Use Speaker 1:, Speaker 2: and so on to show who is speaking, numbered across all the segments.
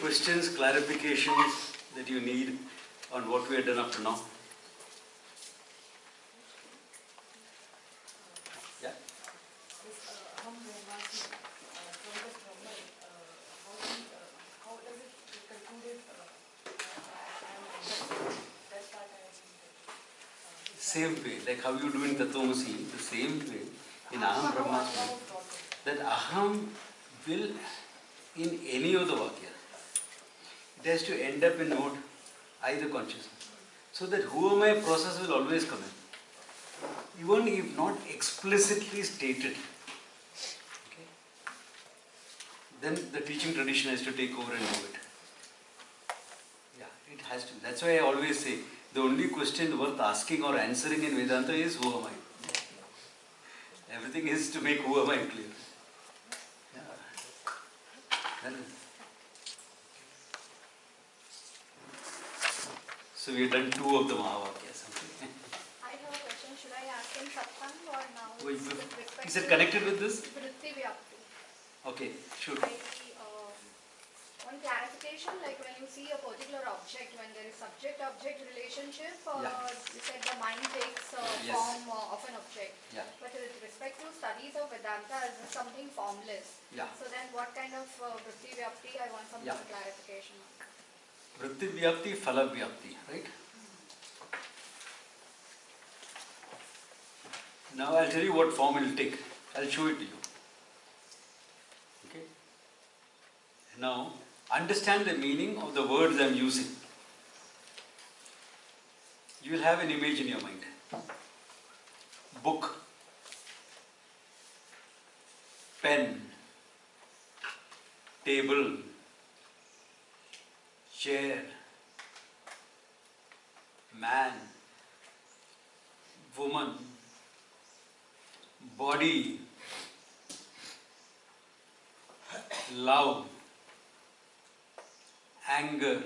Speaker 1: questions, clarifications that you need on what we have done up to now? Yeah? Same way, like how you do in Tatvamasi, the same way in Aham Brahmasmi, that Aham will, in any of the Vakya, it has to end up in what? I, the consciousness. So that who am I process will always come in. Even if not explicitly stated. Okay? Then the teaching tradition has to take over and do it. Yeah, it has to. That's why I always say, the only question worth asking or answering in Vedanta is who am I? Everything is to make who am I clear. Yeah. So we have done 2 of the Mahavakyas.
Speaker 2: I have a question. Should I ask in Satsang or now?
Speaker 1: Wait, is it connected with this?
Speaker 2: Vritti Vyapti.
Speaker 1: Okay, sure.
Speaker 2: One clarification, like when you see a particular object, when there is subject-object relationship, you said the mind takes form of an object.
Speaker 1: Yeah.
Speaker 2: But with respect to studies of Vedanta, is this something formless?
Speaker 1: Yeah.
Speaker 2: So then what kind of Vritti Vyapti? I want some more clarification.
Speaker 1: Vritti Vyapti, Phala Vyapti, right? Now I'll tell you what form it will take. I'll show it to you. Okay? Now, understand the meaning of the words I am using. You will have an image in your mind. Book, pen, table, chair, man, woman, body, love, anger,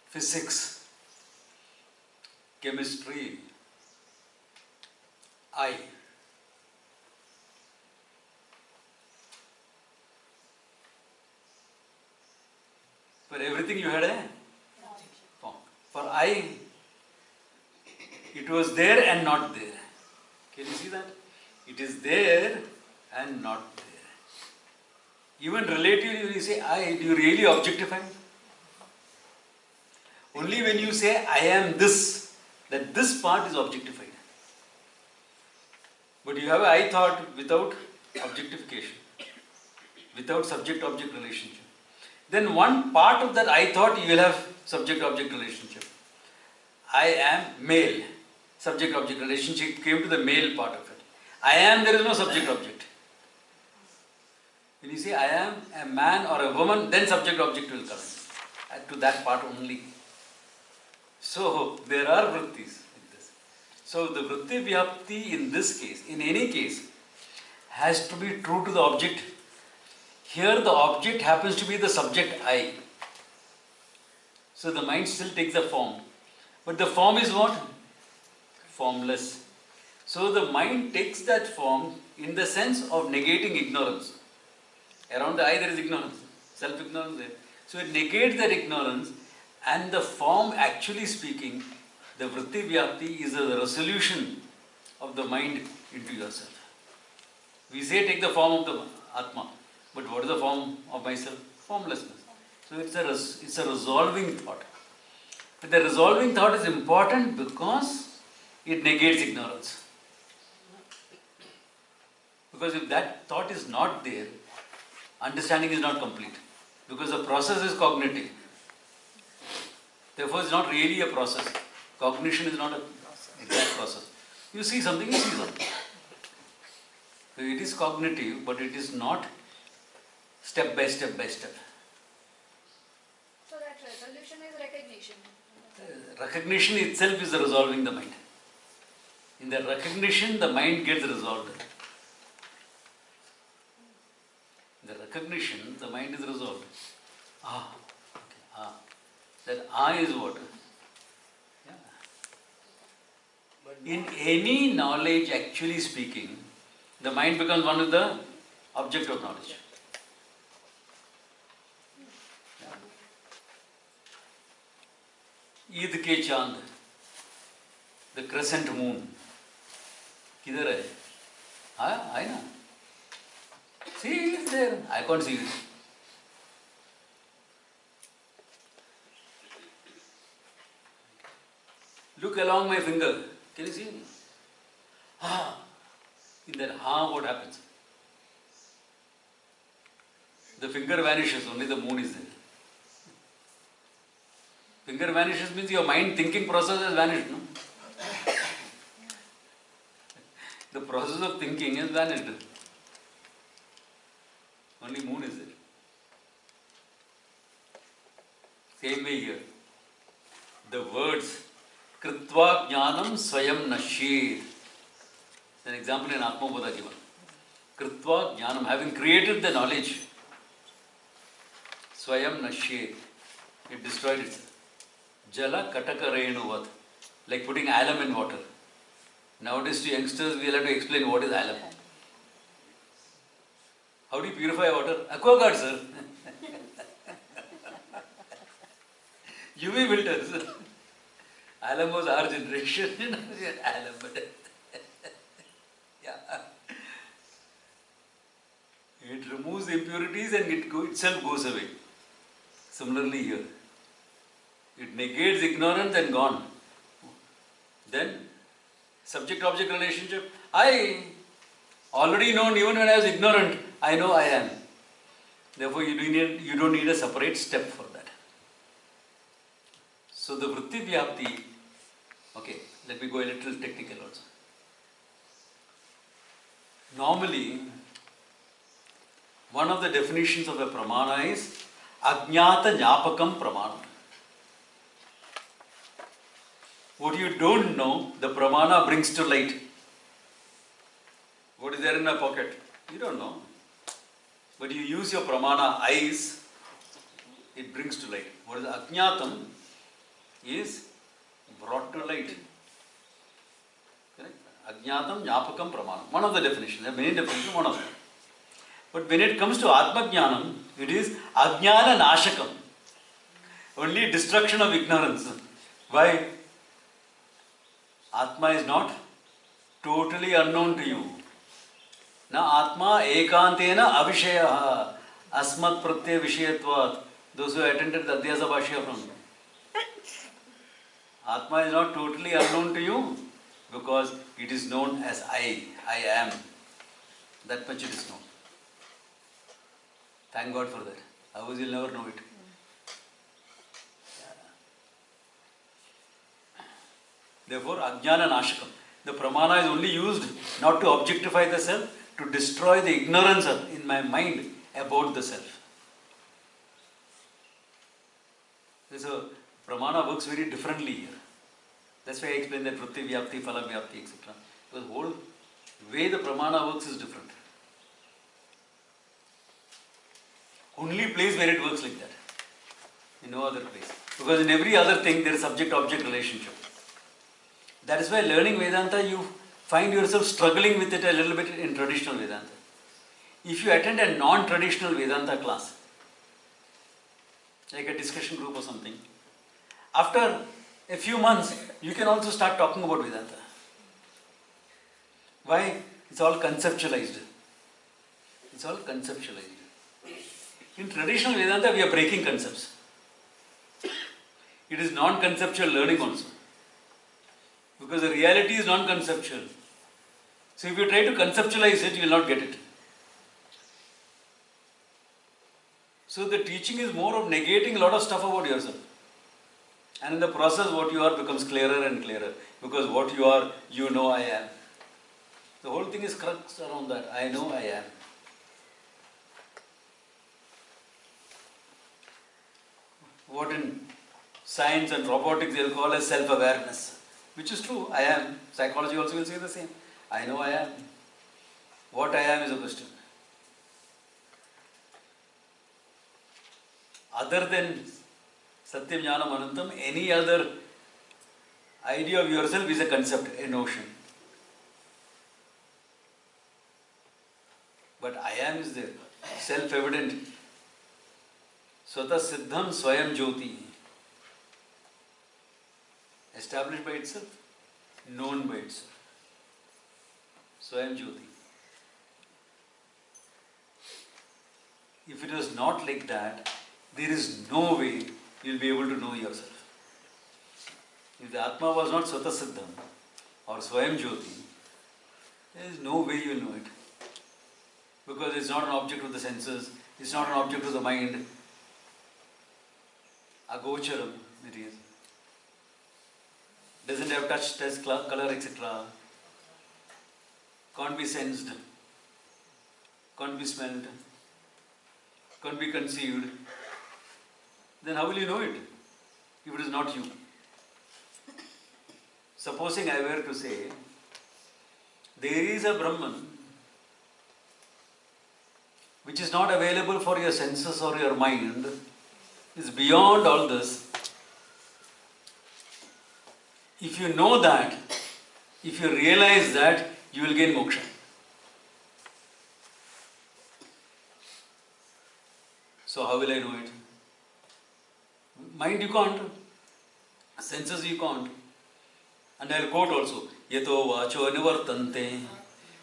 Speaker 1: physics, chemistry, I. For everything you had a form. For I, it was there and not there. Can you see that? It is there and not there. Even relatively, when you say I, do you really objectify? Only when you say I am this, that this part is objectified. But you have an I thought without objectification, without subject-object relationship. Then one part of that I thought you will have subject-object relationship. I am male. Subject-object relationship came to the male part of it. I am, there is no subject-object. When you say I am a man or a woman, then subject-object will come in. To that part only. So, there are vrittis in this. So, the vritti vyapti in this case, in any case, has to be true to the object. Here the object happens to be the subject I. So, the mind still takes the form. But the form is what? Formless. So, the mind takes that form in the sense of negating ignorance. Around the I there is ignorance, self-ignorance there. So, it negates that ignorance. And the form, actually speaking, the vritti vyapti is a resolution of the mind into yourself. We say take the form of the Atma, but what is the form of myself? Formlessness. So it's a resolving thought. But the resolving thought is important because it negates ignorance. Because if that thought is not there, understanding is not complete. Because the process is cognitive. Therefore, it's not really a process. Cognition is not an exact process. You see something, you see something. So it is cognitive, but it is not step by step by step.
Speaker 2: So that resolution is recognition.
Speaker 1: Recognition itself is resolving the mind. In the recognition, the mind gets resolved. In the recognition, the mind is resolved. That I is what? Yeah. In any knowledge, actually speaking, The mind becomes one with the object of knowledge. Eid के चांद, the crescent moon, किधर है? हाँ, है ना? See, it's there. I can't see it. Look along my finger. Can you see it? Ah, in that what happens? The finger vanishes, only the moon is there. Finger vanishes means your mind thinking process has vanished, no? The process of thinking has vanished. Only moon is there. Same way here. The words Kritva Jnanam Swayam Nashir. An example in Atmabodha given. Kritva Jnanam, having created the knowledge, Swayam Nashir. It destroyed itself. Jala Kataka Renuvat. Like putting alum in water. Nowadays to youngsters we will have to explain what is alum. How do you purify water? Aquaguard, sir. UV filters. Alum was our generation. Alum, but yeah. It removes the impurities and it itself goes away. Similarly here. It negates ignorance and gone. Then, subject-object relationship. I already known, even when I was ignorant, I know I am. Therefore, you don't need a separate step for that. So the vritti vyapti, okay, let me go a little technical also. Normally, one of the definitions of a pramana is ajnata jnapakam pramana. What you don't know, the pramana brings to light. What is there in my pocket? You don't know. But you use your pramana eyes, it brings to light. What is ajnatam is brought to light. Correct? Ajnatam jnapakam pramana. One of the definitions. There are many definitions, one of them. But when it comes to Atmajnanam, it is ajnana nashakam. Only destruction of ignorance. Why? Atma is not totally unknown to you. Na Atma ekantena avishaya asmat pratyaya vishayatvat. Those who attended the Adhyasa Bhashya from Atma is not totally unknown to you because it is known as I am. That much it is known. Thank God for that. Otherwise you'll never know it. Therefore, ajnana nashakam. The pramana is only used not to objectify the self, to destroy the ignorance in my mind about the self. So, pramana works very differently here. That's why I explained that vritti vyapti, phala vyapti, etc. The whole way the pramana works is different. Only place where it works like that. In no other place. Because in every other thing there is subject-object relationship. That is why learning Vedanta, you find yourself struggling with it a little bit in traditional Vedanta. If you attend a non-traditional Vedanta class, like a discussion group or something, after a few months, you can also start talking about Vedanta. Why? It's all conceptualized. It's all conceptualized. In traditional Vedanta, we are breaking concepts. It is non-conceptual learning also. Because the reality is non-conceptual. So if you try to conceptualize it, you will not get it. So the teaching is more of negating a lot of stuff about yourself. And in the process, what you are becomes clearer and clearer. Because what you are, you know I am. The whole thing is crux around that. I know I am. What in science and robotics they will call as self-awareness. Which is true, I am. Psychology also will say the same. I know I am. What I am is a question. Other than Satyam Jnanam Anantam, any other idea of yourself is a concept, a notion. But I am is there, self-evident. Swata Siddham Swayam Jyoti. Established by itself, known by itself. Swayam Jyoti. If it was not like that, there is no way you will be able to know yourself. If the Atma was not Swata Siddham or Swayam Jyoti, there is no way you will know it. Because it's not an object of the senses, it's not an object of the mind. Agocharam, it is. Doesn't have touch, taste, color, etc. Can't be sensed, can't be smelled, can't be conceived. Then how will you know it if it is not you? Supposing I were to say, there is a Brahman which is not available for your senses or your mind, is beyond all this. If you know that, if you realize that, you will gain moksha. So how will I know it? Mind you can't, senses you can't. And I will quote also, Yato vacho nivartante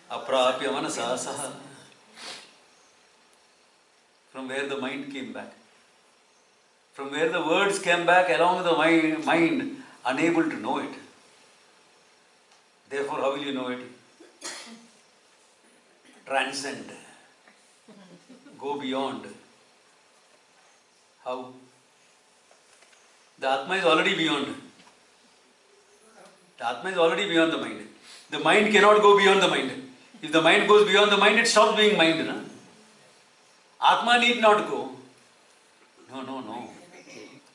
Speaker 1: aprapya manasa saha. From where the mind came back. From where the words came back along with the mind, unable to know it. Therefore, how will you know it? Transcend. Go beyond. How? The Atma is already beyond. The Atma is already beyond the mind. The mind cannot go beyond the mind. If the mind goes beyond the mind, it stops being mind. No? Atma need not go. No.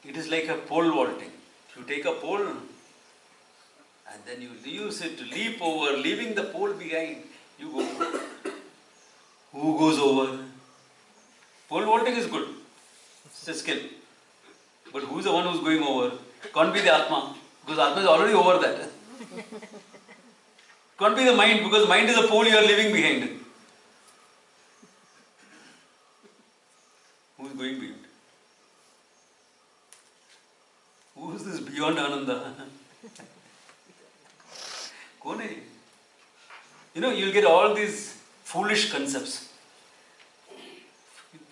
Speaker 1: It is like a pole vaulting. You take a pole and then you use it to leap over, leaving the pole behind. You go. Who goes over? Pole vaulting is good. It's a skill. But who is the one who is going over? Can't be the Atma, because Atma is already over that. Can't be the mind, because mind is a pole you are leaving behind. Who is going beyond? Who is this beyond Ananda? Kone? You know, you'll get all these foolish concepts.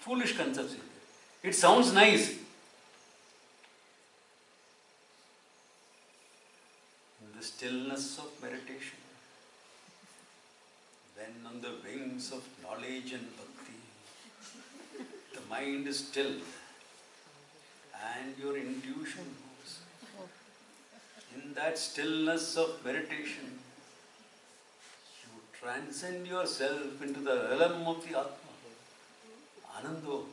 Speaker 1: Foolish concepts. It sounds nice. In the stillness of meditation, when on the wings of knowledge and bhakti, the mind is still and your intuition moves. In that stillness of meditation, you transcend yourself into the realm of the Atma. Anando.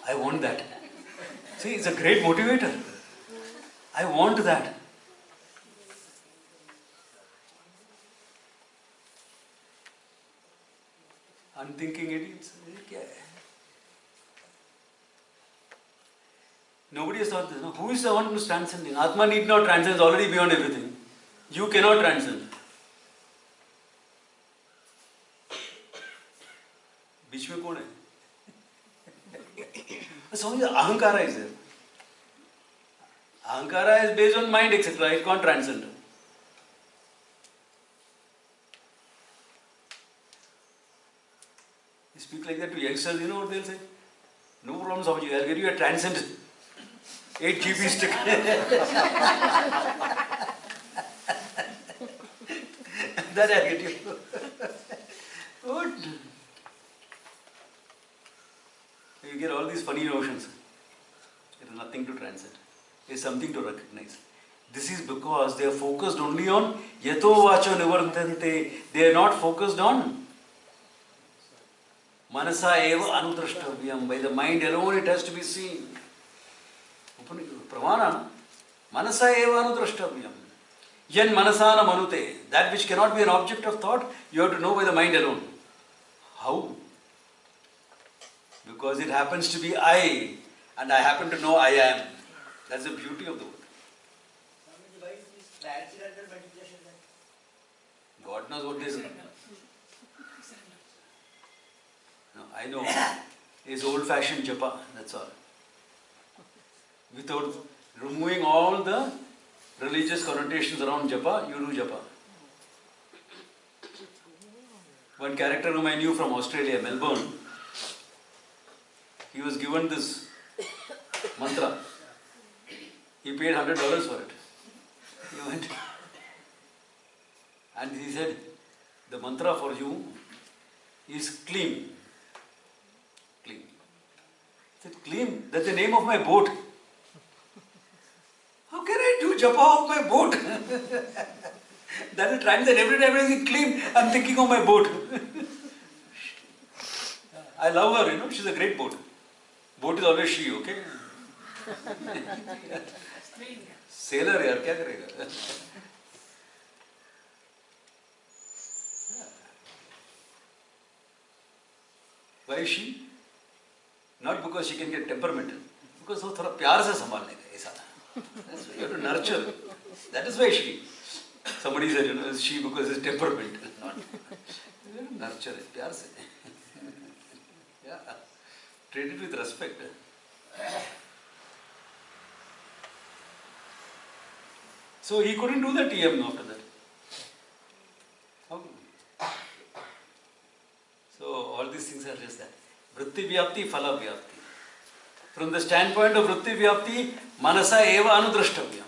Speaker 1: I want that. See, it's a great motivator. I want that. Unthinking idiots. Nobody has thought this. No? Who is the one who is transcending? Atma need not transcend, is already beyond everything. You cannot transcend. बीच में कौन है? समझिए, अहंकारा is there. Ahankara is based on mind, etc. It can't transcend. You speak like that to youngsters, you know what they'll say? No problem, Swamiji, I'll get you a transcend 8 GB stick. That I'll get you. Good. You get all these funny notions. There is nothing to transcend. There is something to recognize. This is because they are focused only on yato vacho nivartante. They are not focused on manasa eva anudrashtavyam. By the mind alone it has to be seen. Pramana. Manasa eva anudrashtavyam. Yan manasana manute. That which cannot be an object of thought, you have to know by the mind alone. How? Because it happens to be I, and I happen to know I am. That's the beauty of the word. God knows what it is. I know. It's old-fashioned japa, that's all. Without removing all the religious connotations around japa, you do japa. One character whom I knew from Australia, Melbourne, he was given this mantra. He paid $100 for it. He went and he said, the mantra for you is clean. Clean. I said, clean? That's the name of my boat. How can I do japa of my boat? That is translate every time I say clean, I'm thinking of my boat. I love her, you know, she's a great boat. Boat is always she, okay? Sailor yaar, kya karega? Why is she? Not because she can get temperamental, because वो थोड़ा प्यार से संभालने का ऐसा. You have to nurture. That is why she. Somebody said, you know, she because it's temperamental. Not. You have to nurture it, प्यार से. Yeah. Treat it with respect. So he couldn't do the TM after that. How? So all these things are just that. Vritti vyapti, phala vyapti. From the standpoint of vritti vyapti, manasa eva anudrashtavyam.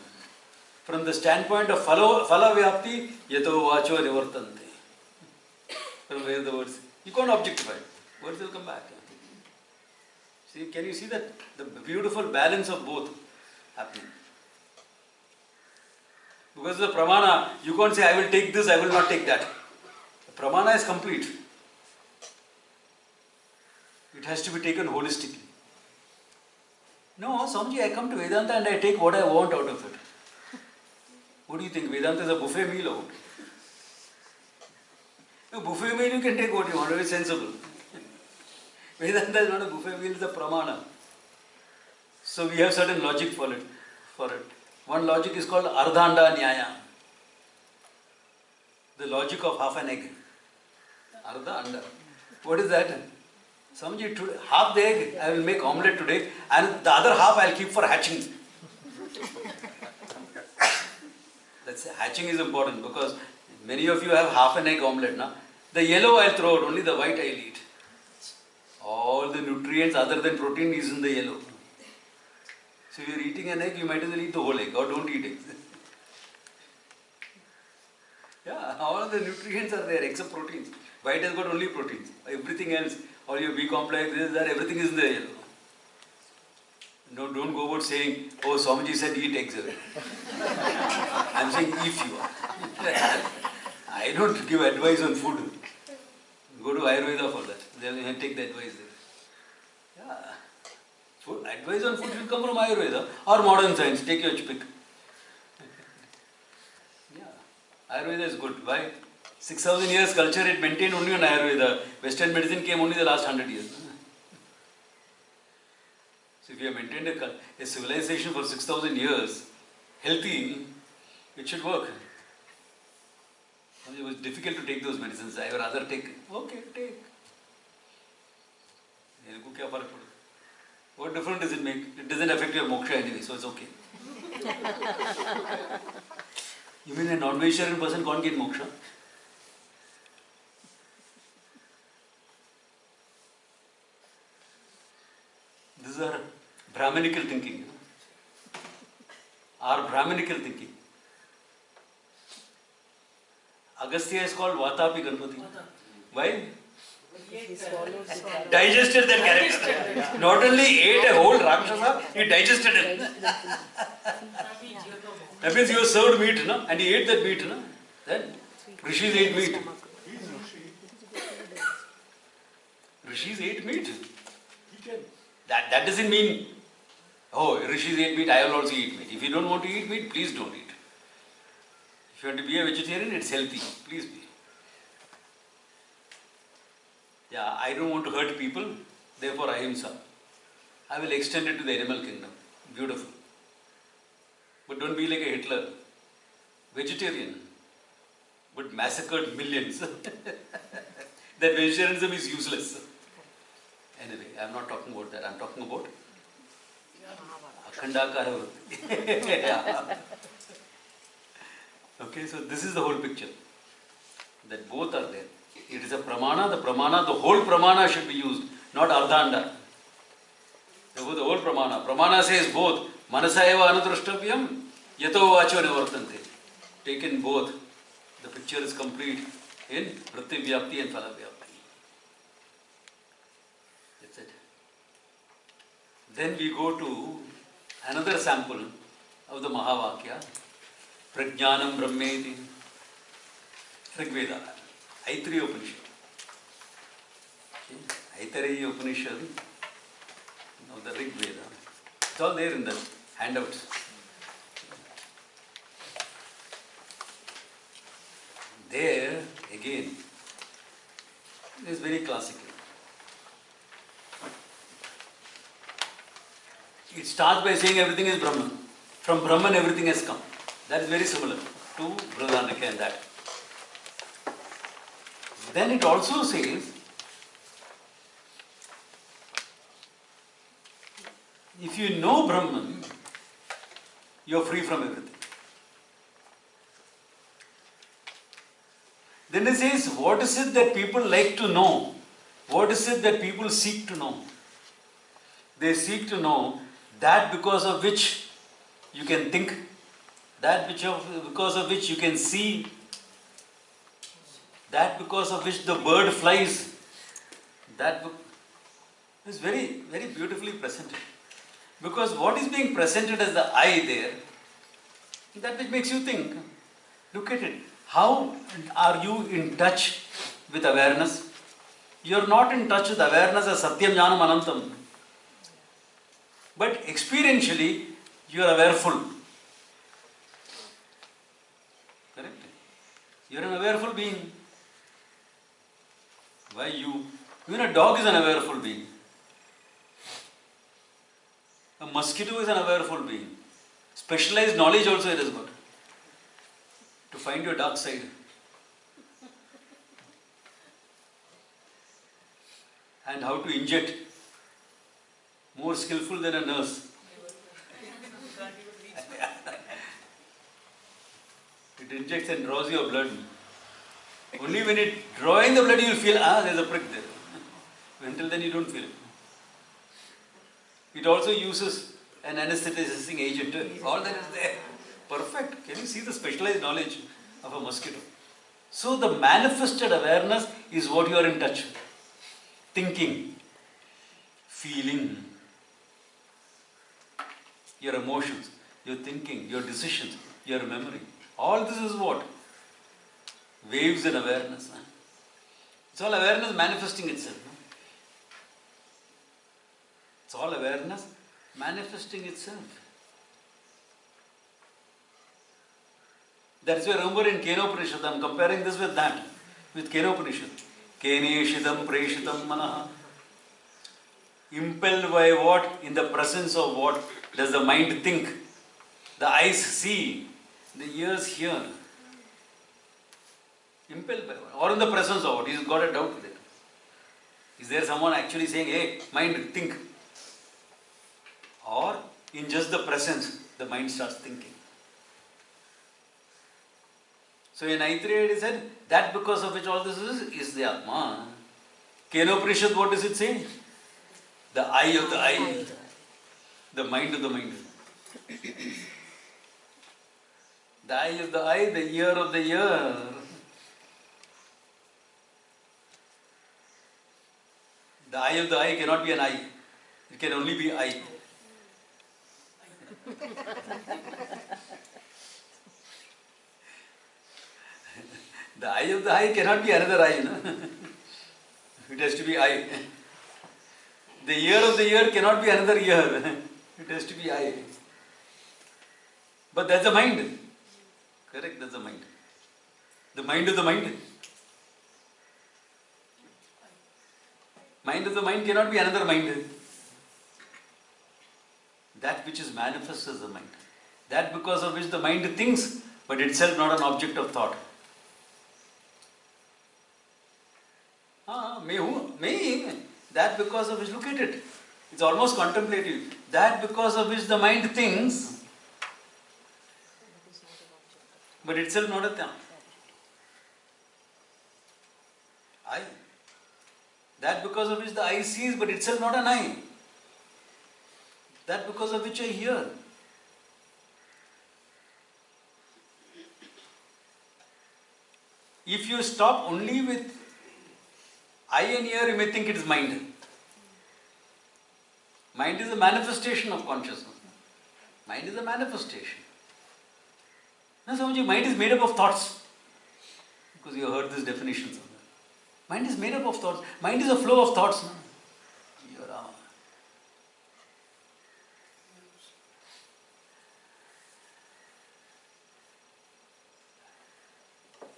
Speaker 1: From the standpoint of phala vyapti, yato vacho nivartante. From where the words, you can't objectify it. Words will come back. See, can you see that? The beautiful balance of both happening. Because the pramana, you can't say, I will take this, I will not take that. The pramana is complete. It has to be taken holistically. No, Swamiji, I come to Vedanta and I take what I want out of it. What do you think? Vedanta is a buffet meal or what? A buffet meal you can take what you want, it's sensible. Vedanta is not a buffet meal, it's a pramana. So we have certain logic for it. One logic is called Ardhanda Nyaya. The logic of half an egg. Ardha Anda. What is that? Swamiji, today, half the egg I will make omelette today and the other half I will keep for hatching. That's hatching is important because many of you have half an egg omelette. Na? The yellow I will throw out, only the white I will eat. All the nutrients other than protein is in the yellow. So if you are eating an egg, you might as well eat the whole egg or don't eat eggs. Yeah, all the nutrients are there except proteins. White has got only proteins. Everything else, all your B complex, this, that, everything is in the yellow. No, don't go about saying, oh, Swamiji said eat eggs. I'm saying if you are. I don't give advice on food. Go to Ayurveda for that. Then take the advice there. Yeah. Food, advice on food should come from Ayurveda or modern science. Take your pick. Yeah. Ayurveda is good. Why? 6,000 years culture it maintained only on Ayurveda. Western medicine came only the last 100 years. So if you have maintained a civilization for 6,000 years, healthy, it should work. It was difficult to take those medicines. I would rather take. Okay, take. What difference does it make? It doesn't affect your moksha anyway, so it's okay. You mean a non-vegetarian person can't get moksha? This is our Brahminical thinking. You know? Our Brahminical thinking. Agastya is called Vatapi Ganpati. Why? Digested that character. Not only ate a whole Rakshasa, he digested it. That means he was served meat, no? And he ate that meat. No? Then Rishis ate meat. Rishis ate meat. That doesn't mean, oh, Rishis ate meat, I will also eat meat. If you don't want to eat meat, please don't eat. If you want to be a vegetarian, it's healthy. Please be. Yeah, I don't want to hurt people, therefore ahimsa. I will extend it to the animal kingdom. Beautiful. But don't be like a Hitler. Vegetarian, but massacred millions. That vegetarianism is useless. Anyway, I am not talking about that. I am talking about Akhandakara Vritti. Okay, so this is the whole picture. That both are there. It is a pramana, the whole pramana should be used, not ardhanda. Therefore, the whole pramana. Pramana says both. Manasa eva anudrashtavyam, yato vacho nivartante. Taken both. The picture is complete in vritti vyapti and phala vyapti. That's it. Then we go to another sample of the Mahavakya. Prajnanam Brahmeti. Rigveda. Aitreya Upanishad. Aitareya Upanishad of the Rigveda. It's all there in the handouts. There, again, it is very classical. It starts by saying everything is Brahman. From Brahman everything has come. That is very similar to Brihadaranyaka and that. Then it also says, if you know Brahman, you are free from everything. Then it says, what is it that people like to know? What is it that people seek to know? They seek to know that because of which you can think, because of which you can see, that because of which the bird flies. That is very, very beautifully presented. Because what is being presented as the I there, that which makes you think. Look at it. How are you in touch with awareness? You are not in touch with awareness as Satyam Jnanam Anantam. But experientially, you are awareful. Correct? You are an awareful being. Why you? Even a dog is an awareful being. A mosquito is an awareful being. Specialized knowledge also it has got. To find your dark side. And how to inject. More skillful than a nurse. It injects and draws your blood. Only when it drawing the blood you will feel, there's a prick there. Until then you don't feel it. It also uses an anesthetizing agent. All that is there. Perfect. Can you see the specialized knowledge of a mosquito? So the manifested awareness is what you are in touch with. Thinking, feeling, your emotions, your thinking, your decisions, your memory. All this is what? Waves in awareness. It's all awareness manifesting itself. It's all awareness manifesting itself. That's why remember in Kenopanishad, I am comparing this with that, with Kenopanishad. Keneshidam preshitam manaha. Impelled by what? In the presence of what does the mind think? The eyes see, the ears hear. Impelled by what? Or in the presence of what? He's got a doubt with it. Is there someone actually saying, hey, mind, think? Or in just the presence, the mind starts thinking. So in Aitreya it said, that because of which all this is the Atma. Kenopanishad, what does it say? The eye of the eye. The mind of the mind. The eye of the eye, the ear of the ear. The eye of the eye cannot be an eye. It can only be eye. The eye of the eye cannot be another eye. No? It has to be eye. The ear of the ear cannot be another ear. It has to be eye. But that's the mind. Correct, that's the mind. The mind of the mind. Mind of the mind cannot be another mind. That which is manifest as the mind. That because of which the mind thinks, but itself not an object of thought. मैं हूँ, मैं ही, That because of which, look at it. It's almost contemplative. That because of which the mind thinks, but itself not a thing. I. That because of which the eye sees, but itself not an eye. That because of which I hear. If you stop only with eye and ear, you may think it is mind. Mind is a manifestation of consciousness. Mind is a manifestation. Now, Swamiji, mind is made up of thoughts. Because you have heard this definition somewhere. Mind is made up of thoughts. Mind is a flow of thoughts. No?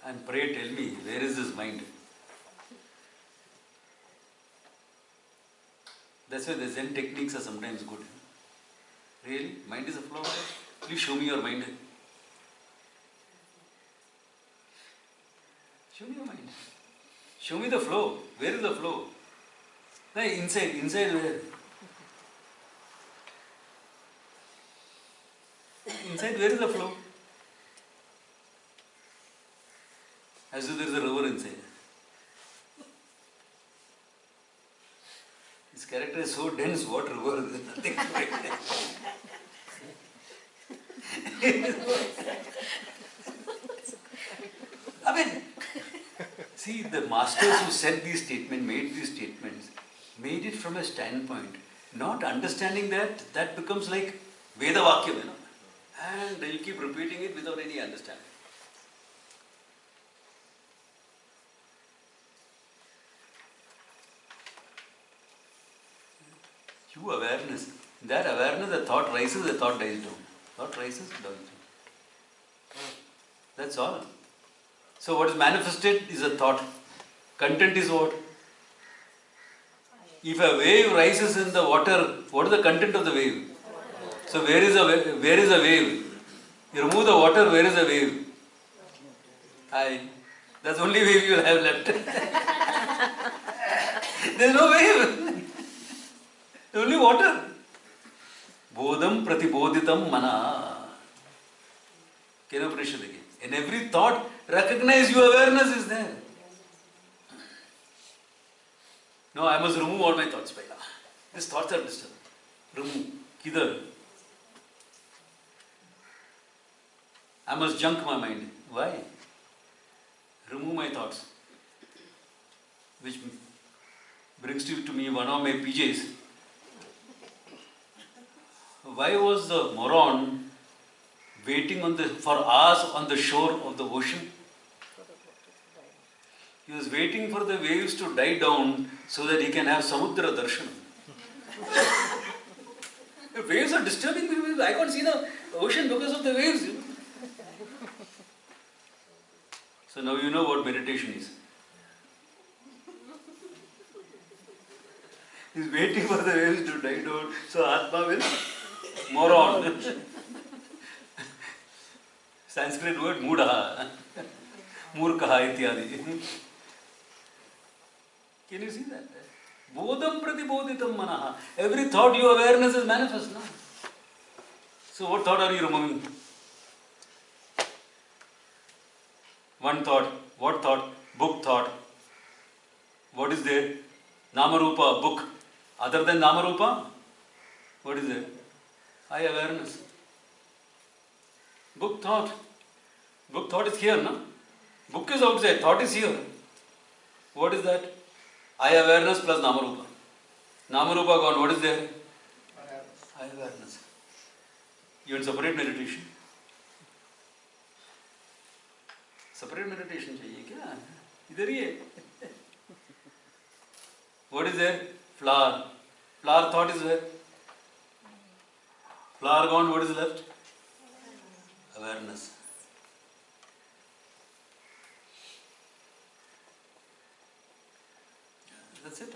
Speaker 1: And pray tell me, where is this mind? That's why the Zen techniques are sometimes good. Really? Mind is a flow of thoughts? Please show me your mind. Show me your mind. Show me the flow. Where is the flow? No, inside. Inside where? Inside where is the flow? As if there is a river inside. His character is so dense, what river? There is nothing to it. I mean, see, the masters who said these statements, made these statements, made it from a standpoint, not understanding that becomes like Veda Vakyam, and you keep repeating it without any understanding. You awareness, that awareness, the thought rises, the thought dies down. Thought rises, dies down. That's all. So what is manifested is a thought. Content is what? If a wave rises in the water, what is the content of the wave? So where is a wave? You remove the water, where is a wave? That's the only wave you will have left. There is no wave. Only water. Bodham pratibodhitam mana. Kenopanishad again. In every thought, recognize your awareness is there. No, I must remove all my thoughts. These thoughts are disturbed. Remove. Kidhar. I must junk my mind. Why? Remove my thoughts. Which brings to me one of my PJs. Why was the moron waiting for hours on the shore of the ocean? He was waiting for the waves to die down so that he can have Samudra Darshan. The waves are disturbing me. I can't see the ocean because of the waves. So now you know what meditation is. He's waiting for the waves to die down so Atma will moron. Sanskrit word mudha, murkaha ityadi. Can you see that? Bodham pratibodhitam manaha. Every thought your awareness is manifest. No? So what thought are you removing? One thought. What thought? Book thought. What is there? Namarupa, book. Other than Namarupa, what is there? Eye awareness. Book thought. Book thought is here, no? Book is outside, thought is here. What is that? Eye awareness plus Namarupa. Namarupa gone, what is there? Eye awareness. You want separate meditation? Separate meditation चाहिए क्या? इधर ही है. What is there? Flower. Flower thought is where? Flower gone, what is left? Awareness. That's it.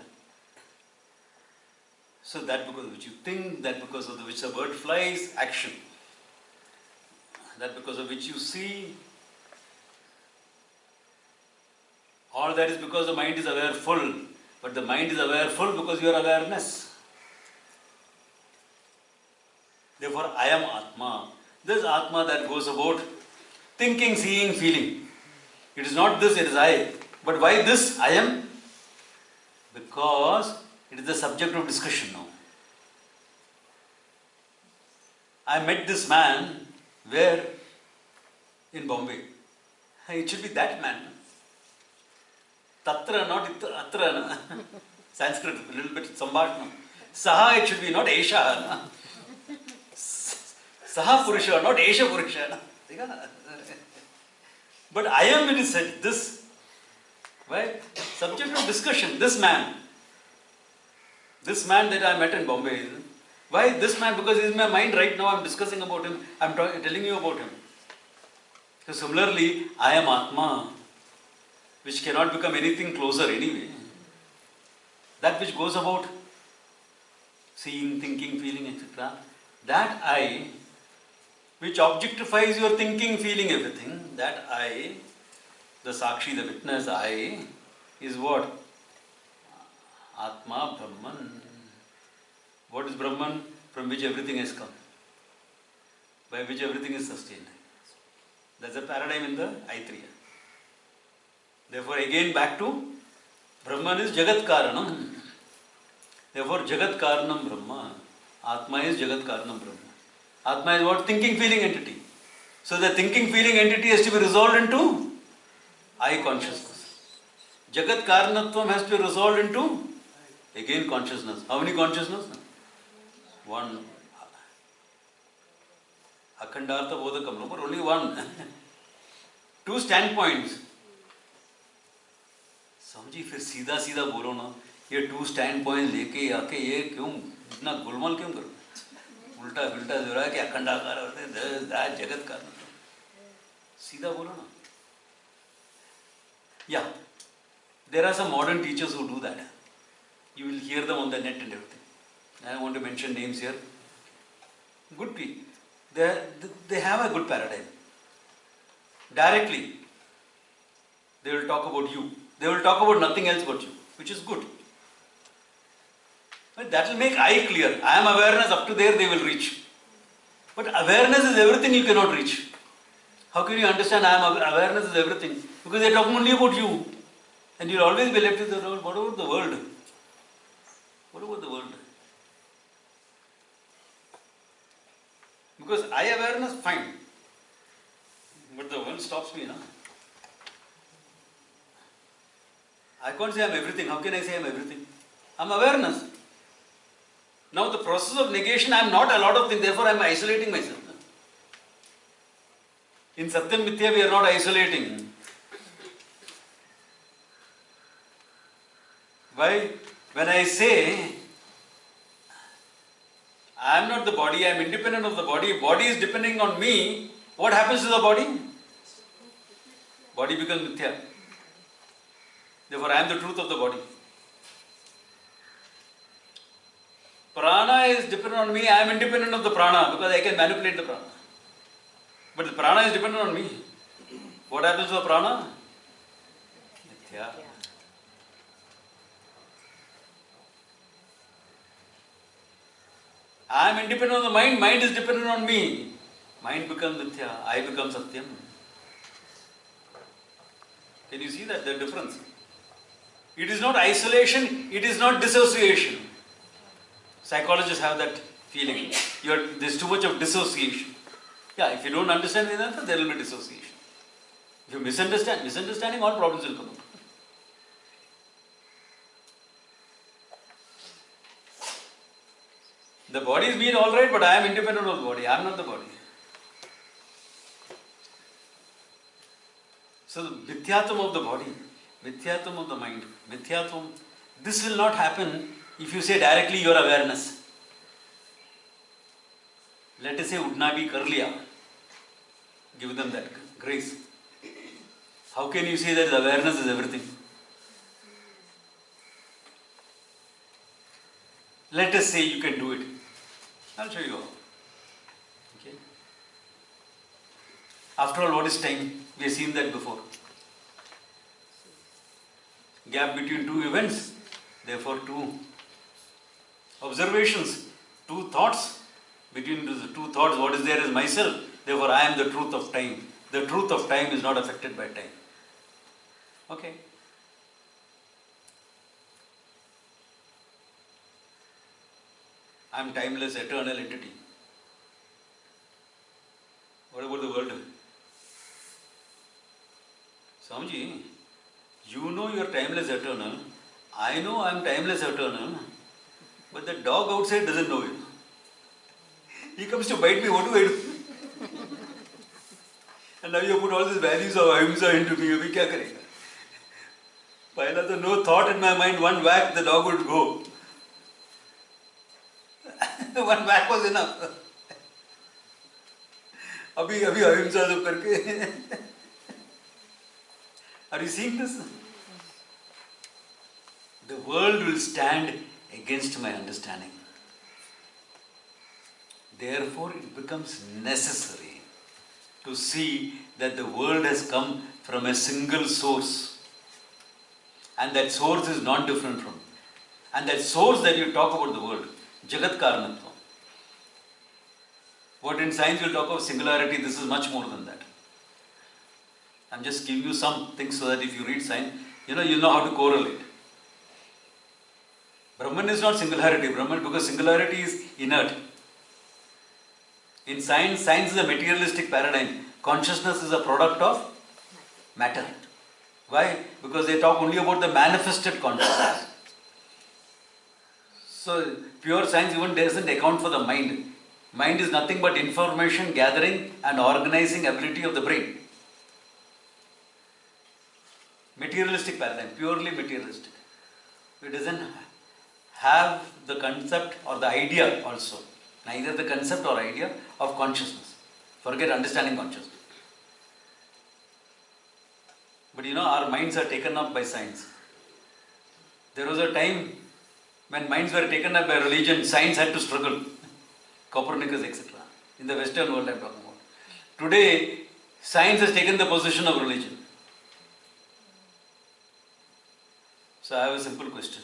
Speaker 1: So that because of which you think, that because of which the bird flies, action. That because of which you see, all that is because the mind is aware full. But the mind is awareful because you are awareness. Therefore, I am Atma. This Atma that goes about thinking, seeing, feeling. It is not this, it is I. But why this I am? Because it is the subject of discussion now. I met this man where? In Bombay. It should be that man. Tatra, not atra. Na? Sanskrit, a little bit sambhashna. Saha, it should be not Esha. Na? Saha Purusha, not Esha Purusha. Na? But I am, it is said, this. Why? Subject of discussion, this man. This man that I met in Bombay. Why this man? Because he is in my mind right now, I am discussing about him, I am telling you about him. So similarly, I am Atma, which cannot become anything closer anyway. That which goes about seeing, thinking, feeling, etc. That I, which objectifies your thinking, feeling, everything, that I, the Sakshi, the witness I, is what? Atma, Brahman. What is Brahman? From which everything has come, by which everything is sustained. That's a paradigm in the Aitreya. Therefore, again back to Brahman is Jagat Karanam. Therefore, Jagat Karanam Brahma. Atma is Jagat Karanam Brahma. Atma is what? Thinking, feeling entity. So the thinking, feeling entity has to be resolved into I consciousness. Jagat Karanatvam has to be resolved into again consciousness. How many consciousness? One. Akhandartha Bodhakam, no, but only one. Two standpoints. समझी फिर सीधा सीधा बोलो ना, ये to stand point लेके आके ये क्यों इतना गुलमल क्यों करो? उल्टा फिल्टा जो रहा है कि अखंडाकार होते हैं, जगत का सीधा बोलो ना. Yeah, there are some modern teachers who do that. You will hear them on the net and everything. I don't want to mention names here. Good people. They have a good paradigm. Directly, they will talk about you. They will talk about nothing else but you, which is good. But that will make I clear. I am awareness, up to there they will reach. But awareness is everything you cannot reach. How can you understand I am awareness is everything? Because they are talking only about you. And you will always be left with the world. What about the world? What about the world? Because I awareness, fine. But the world stops me, no? I can't say I am everything. How can I say I am everything? I am awareness. Now the process of negation, I am not a lot of things, therefore I am isolating myself. In Satyam Mithya, we are not isolating. Why? When I say, I am not the body, I am independent of the body, body is depending on me, what happens to the body? Body becomes Mithya. Therefore, I am the truth of the body. Prana is dependent on me, I am independent of the prana because I can manipulate the prana. But the prana is dependent on me. What happens to the prana? Mithya. I am independent of the mind, mind is dependent on me. Mind becomes Mithya, I become Satyam. Can you see that, the difference? It is not isolation, it is not dissociation. Psychologists have that feeling. There is too much of dissociation. Yeah, if you don't understand Vedanta, there will be dissociation. If you misunderstanding, all problems will come up. The body is me all right, but I am independent of the body. I am not the body. So the Mithyatvam of the body, Mithyatvam of the mind, Mithyatvam, this will not happen if you say directly your awareness. Let us say Udna bhi kar liya. Give them that grace. How can you say that awareness is everything? Let us say you can do it. I'll show you how. Okay. After all, what is time? We have seen that before. Gap between two events, therefore two observations, two thoughts. Between the two thoughts, what is there is myself, therefore I am the truth of time. The truth of time is not affected by time. Okay. I am timeless, eternal entity. What about the world? Swamiji, you know you are timeless, eternal. I know I am timeless, eternal. But the dog outside doesn't know it. He comes to bite me, what do I do? And now you put all these values of ahimsa into me, abhi kya karega? Pahla to no thought in my mind, one whack, the dog would go. One whack was enough. Abhi ahimsa sab karke. Are you seeing this? The world will stand against my understanding. Therefore, it becomes necessary to see that the world has come from a single source. And that source is not different from. And that source that you talk about the world, Jagat Karanatva. What in science we'll talk of singularity, this is much more than that. I'm just giving you some things so that if you read science, you'll know how to correlate. Brahman is not singularity, Brahman, because singularity is inert. In science is a materialistic paradigm. Consciousness is a product of matter. Why? Because they talk only about the manifested consciousness. So, pure science even doesn't account for the mind. Mind is nothing but information gathering and organizing ability of the brain. Materialistic paradigm, purely materialistic. It doesn't have the concept or the idea also. Neither the concept or idea of consciousness. Forget understanding consciousness. But our minds are taken up by science. There was a time when minds were taken up by religion, science had to struggle. Copernicus, etc. In the Western world I am talking about. Today, science has taken the position of religion. So I have a simple question.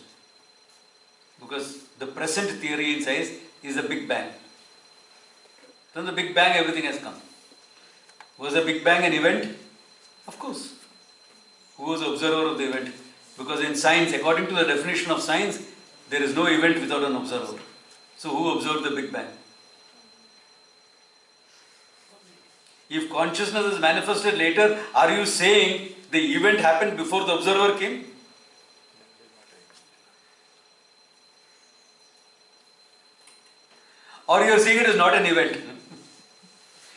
Speaker 1: Because the present theory in science is the Big Bang. From the Big Bang everything has come. Was the Big Bang an event? Of course. Who was the observer of the event? Because in science, according to the definition of science, there is no event without an observer. So who observed the Big Bang? If consciousness is manifested later, are you saying the event happened before the observer came? Or you are saying it is not an event?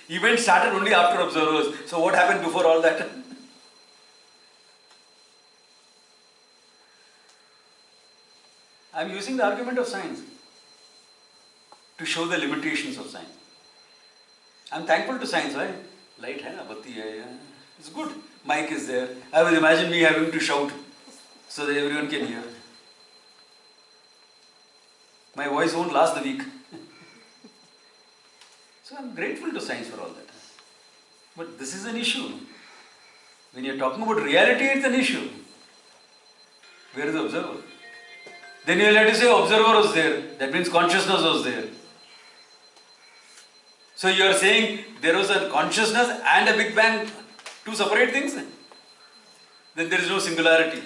Speaker 1: Event started only after observers. So what happened before all that? I am using the argument of science to show the limitations of science. I am thankful to science, right? Light hai na, batti hai. It's good. Mic is there. I will imagine me having to shout so that everyone can hear. My voice won't last the week. So I am grateful to science for all that. But this is an issue. When you are talking about reality, it's an issue. Where is the observer? Then you will have to say observer was there. That means consciousness was there. So you are saying there was a consciousness and a Big Bang, two separate things? Then there is no singularity.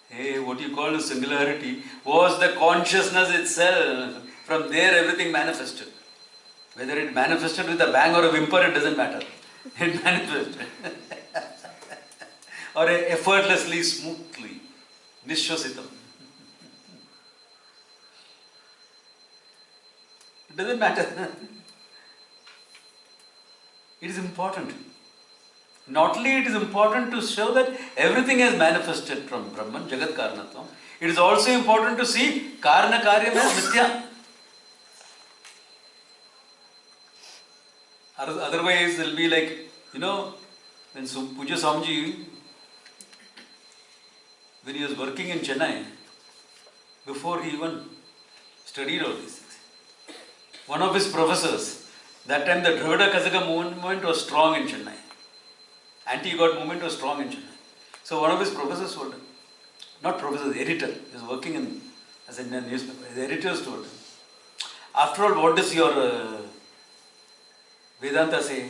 Speaker 1: Hey, what you call singularity was the consciousness itself. From there everything manifested. Whether it manifested with a bang or a whimper, it doesn't matter. It manifested. Or effortlessly, smoothly. Nishwasitam. It doesn't matter. It is important. Not only it is important to show that everything has manifested from Brahman, Jagat Karanatvam, it is also important to see Karana Karyam as Mithya. Otherwise, it will be like, when Puja Swamiji, when he was working in Chennai, before he even studied all these things, one of his professors, that time the Dravida Kazaga movement was strong in Chennai. Anti-God movement was strong in Chennai. So one of his professors told him, not professor, the editor, he was working as a newspaper, the editors told him, after all, what does your Vedanta say?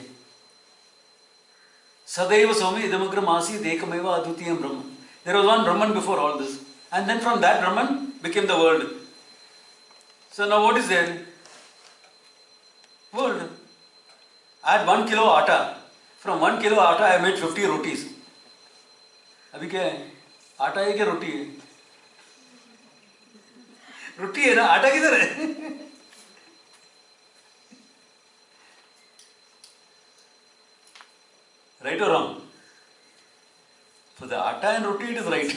Speaker 1: Sadaiva Swami Idamagram Asi Dekameva Adutiyam Brahman. There was one Brahman before all this. And then from that Brahman became the world. So now what is there? World. I had 1 kilo atta. From 1 kilo atta I made 50 rotis. अभी क्या है? आटा है क्या रोटी है? रोटी है ना, आटा किधर है? Right or wrong? For the atta and roti it is right.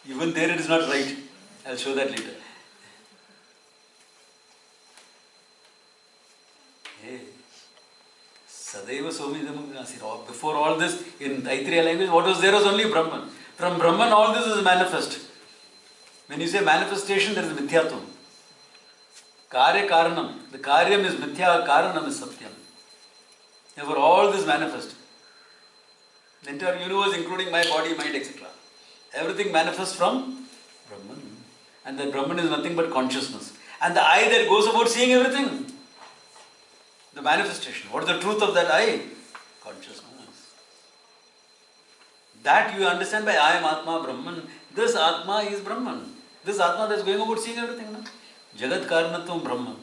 Speaker 1: Even there it is not right. I'll show that later. Hey, Sadaiva Somi Idamagranasira. Before all this, in Taittiriya language, what was there was only Brahman. From Brahman, all this is manifest. When you say manifestation, there is Mithyatvam. Karya Karanam. The Karyam is Mithya, Karanam is Satyam. Therefore, all this manifest. The entire universe, including my body, mind, etc. Everything manifests from Brahman. And that Brahman is nothing but consciousness. And the eye that goes about seeing everything. The manifestation. What is the truth of that eye? Consciousness. That you understand by I am Atma Brahman. This Atma is Brahman. This Atma that is going about seeing everything. No? Jagat Karanatvam Brahman.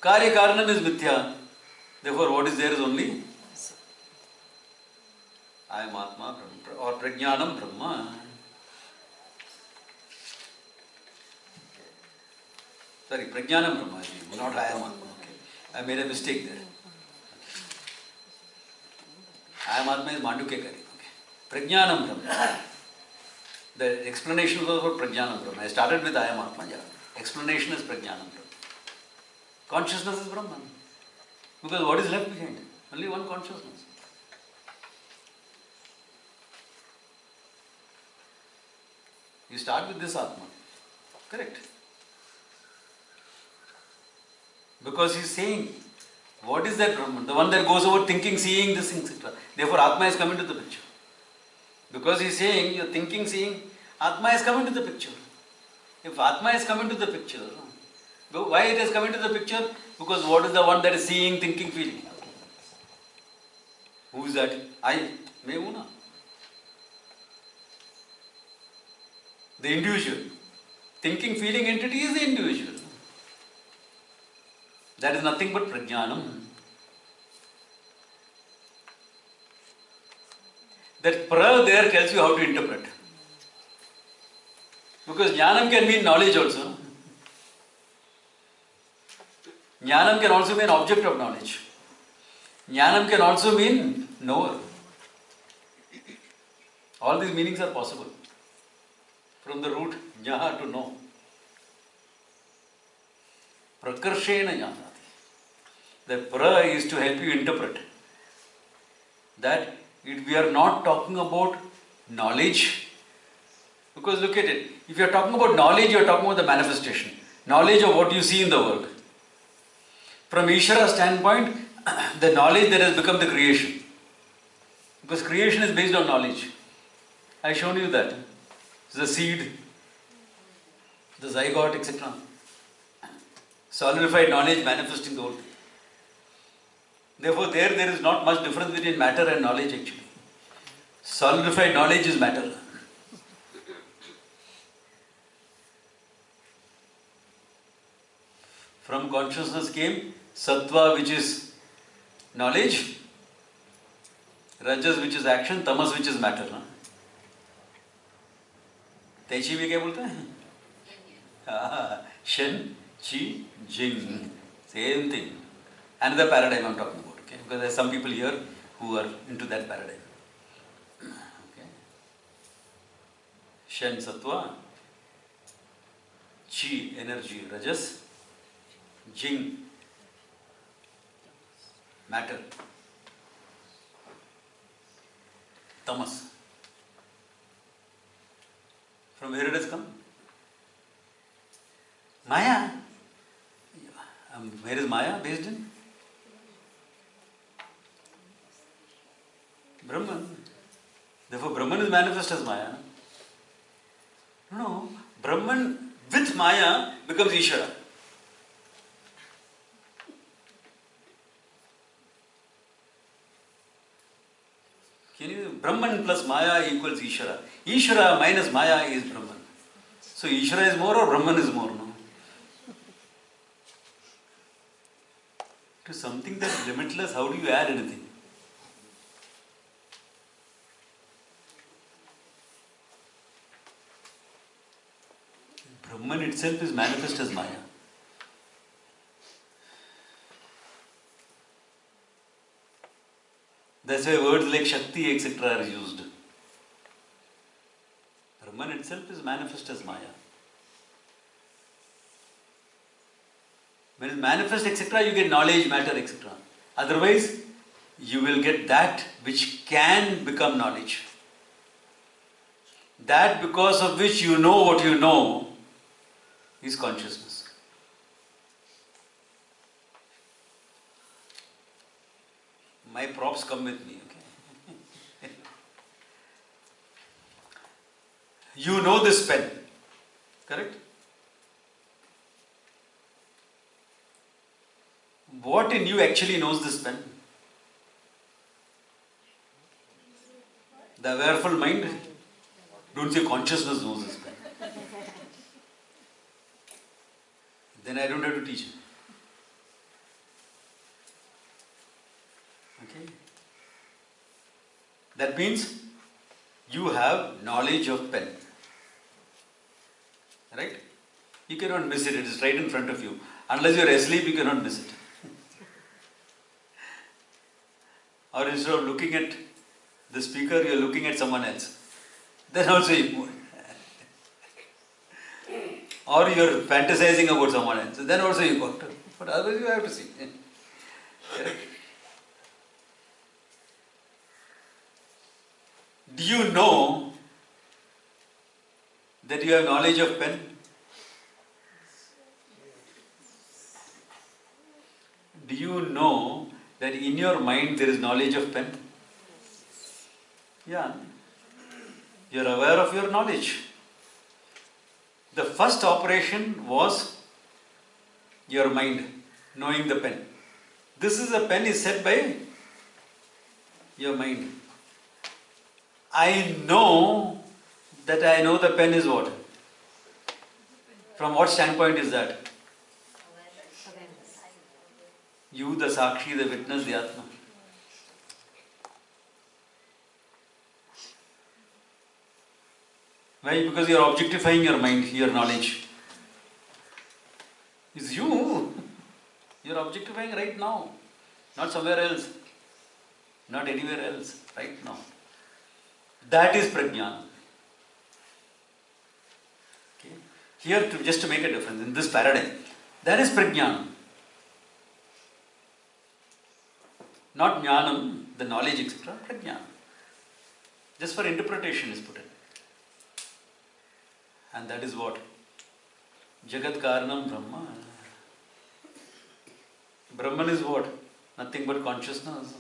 Speaker 1: Karya Karanam is Mithya. Therefore, what is there is only I am Atma Brahman or Prajnanam Brahma. Sorry, Prajnanam Brahma, not I am Atma. Okay. I made a mistake there. I am Atma is Mandukya Kari. Okay. Prajnanam Brahma. The explanation was for Prajnanam Brahma. I started with I am Atma. Yeah. Explanation is Prajnanam Brahma. Consciousness is Brahman. Because what is left behind? Only one consciousness. You start with this Atma. Correct. Because he is saying, what is that Brahman? The one that goes over thinking, seeing, this, etc. Therefore, Atma is coming to the picture. Because he is saying, you're thinking, seeing, Atma is coming to the picture. If Atma is coming to the picture, why it has come into the picture? Because what is the one that is seeing, thinking, feeling? Who is that? I, मैं हूँ ना. The individual. Thinking, feeling entity is the individual. That is nothing but prajnanam. That pra there tells you how to interpret. Because jnanam can mean knowledge also. Jnanam can also mean object of knowledge. Jnanam can also mean knower. All these meanings are possible. From the root jnaha to know. Prakarshena jnanati. The pra is to help you interpret. That we are not talking about knowledge. Because look at it. If you are talking about knowledge, you are talking about the manifestation. Knowledge of what you see in the world. From Ishvara's standpoint, the knowledge that has become the creation. Because creation is based on knowledge. I shown you that. The seed, the zygote, etc. Solidified knowledge manifesting the whole thing. Therefore, there is not much difference between matter and knowledge actually. Solidified knowledge is matter. From consciousness came sattva, which is knowledge, rajas, which is action, tamas, which is matter. तैची भी क्या बोलते हैं? Shen, Chi, Jing. Same thing. Another paradigm I'm talking about. Okay? Because there are some people here who are into that paradigm. Okay? Shen, Sattva. Chi, energy, Rajas. Jing, matter. Tamas. From where it has come? Maya. Where is Maya based in? Brahman is manifest as Maya. No, Brahman with Maya becomes Ishvara. Brahman plus Maya equals Ishvara. Ishvara minus Maya is Brahman. So Ishvara is more or Brahman is more? No? To something that is limitless, how do you add anything? Brahman itself is manifest as Maya. That's why words like Shakti, etc. are used. Brahman itself is manifest as Maya. When it's manifest, etc., you get knowledge, matter, etc. Otherwise, you will get that which can become knowledge. That because of which you know what you know is consciousness. My props come with me, okay? You know this pen, correct? What in you actually knows this pen? The awareful mind? Don't say consciousness knows this pen. Then I don't have to teach it. Okay? That means you have knowledge of pen. Right? You cannot miss it. It is right in front of you. Unless you are asleep, you cannot miss it. Or instead of looking at the speaker, you are looking at someone else. Then also you or you are fantasizing about someone else. Then also you got to. But otherwise you have to see. Correct? Do you know that you have knowledge of pen? Do you know that in your mind there is knowledge of pen? Yeah. You are aware of your knowledge. The first operation was your mind, knowing the pen. This is a pen is said by your mind. I know that I know the pen is what? From what standpoint is that? You, the Sakshi, the witness, the Atma. Why? Because you are objectifying your mind, your knowledge. It's you. You are objectifying right now. Not somewhere else. Not anywhere else. Right now. That is prajnana. Okay. Here, just to make a difference in this paradigm, that is prajnana. Not jnanam, the knowledge, etc. Prajnana. Just for interpretation is put in. And that is what? Jagat Karanam Brahma. Brahman is what? Nothing but consciousness.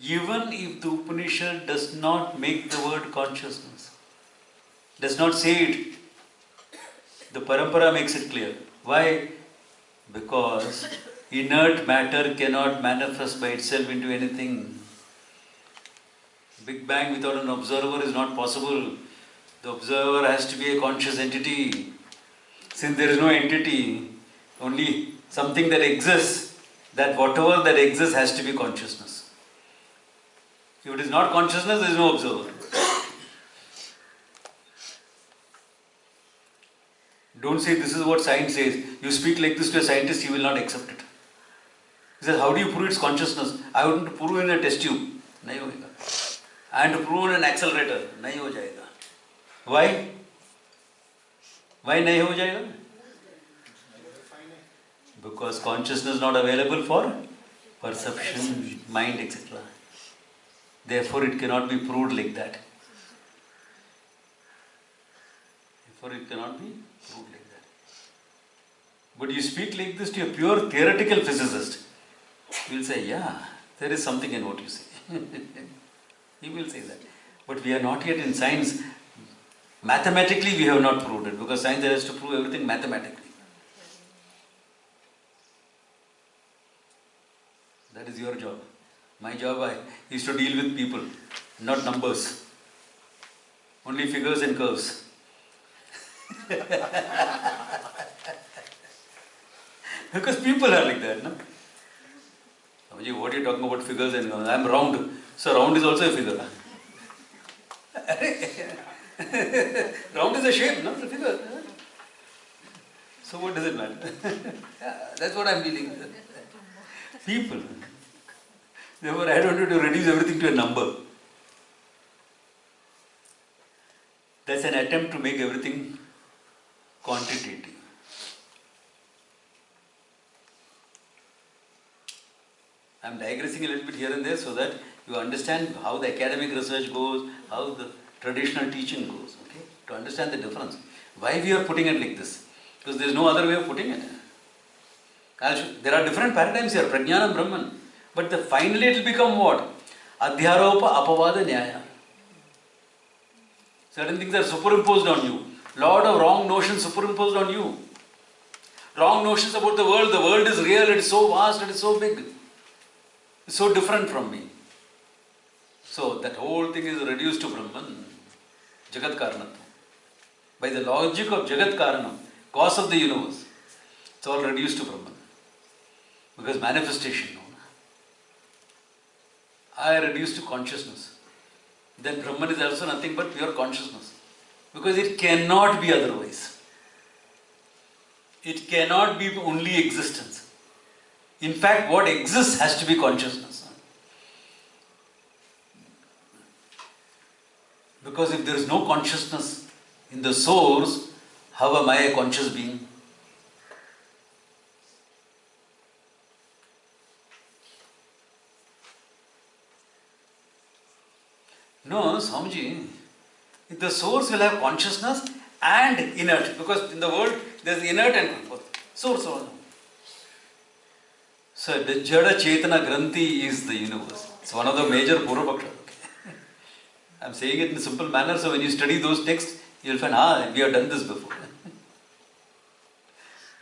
Speaker 1: Even if the Upanishad does not make the word consciousness, does not say it, the Parampara makes it clear. Why? Because inert matter cannot manifest by itself into anything. Big Bang without an observer is not possible. The observer has to be a conscious entity. Since there is no entity, only something that exists, that whatever that exists has to be consciousness. If it is not consciousness, there is no observer. Don't say this is what science says. You speak like this to a scientist, he will not accept it. He says, how do you prove it's consciousness? I want to prove in a test tube. Nahi hoga. I want to prove in an accelerator. Nahi ho jayega. Why? Why nahi ho jayega? Because consciousness is not available for perception, mind, etc. Therefore, it cannot be proved like that. Therefore, it cannot be proved like that. But you speak like this to a pure theoretical physicist, he will say, yeah, there is something in what you say. He will say that. But we are not yet in science. Mathematically, we have not proved it because science has to prove everything mathematically. That is your job. My job is to deal with people, not numbers. Only figures and curves. Because people are like that, no? Swamiji, what are you talking about figures and curves? I am round. So round is also a figure. Round is a shape, not a figure. So what does it matter? That's what I am dealing with. People. Therefore, I don't want to reduce everything to a number. That's an attempt to make everything quantitative. I am digressing a little bit here and there so that you understand how the academic research goes, how the traditional teaching goes, okay? To understand the difference. Why we are putting it like this? Because there is no other way of putting it. There are different paradigms here, Prajnana, Brahman. But finally it will become what? Adhyaropa apavada nyaya. Certain things are superimposed on you. Lot of wrong notions superimposed on you. Wrong notions about the world. The world is real, it is so vast, it is so big. It's so different from me. So that whole thing is reduced to Brahman, Jagat Karanatva. By the logic of Jagat Karanam, cause of the universe, it's all reduced to Brahman. Because manifestation, no? I reduced to consciousness. Then Brahman is also nothing but pure consciousness. Because it cannot be otherwise. It cannot be only existence. In fact, what exists has to be consciousness. Because if there is no consciousness in the source, how am I a conscious being? No, Swamiji, the source will have consciousness and inert, because in the world there is inert and source also. So the Jada Chetana Granthi is the universe. It's one of the major Purvapaksha. Okay. I am saying it in a simple manner, so when you study those texts, you will find, we have done this before.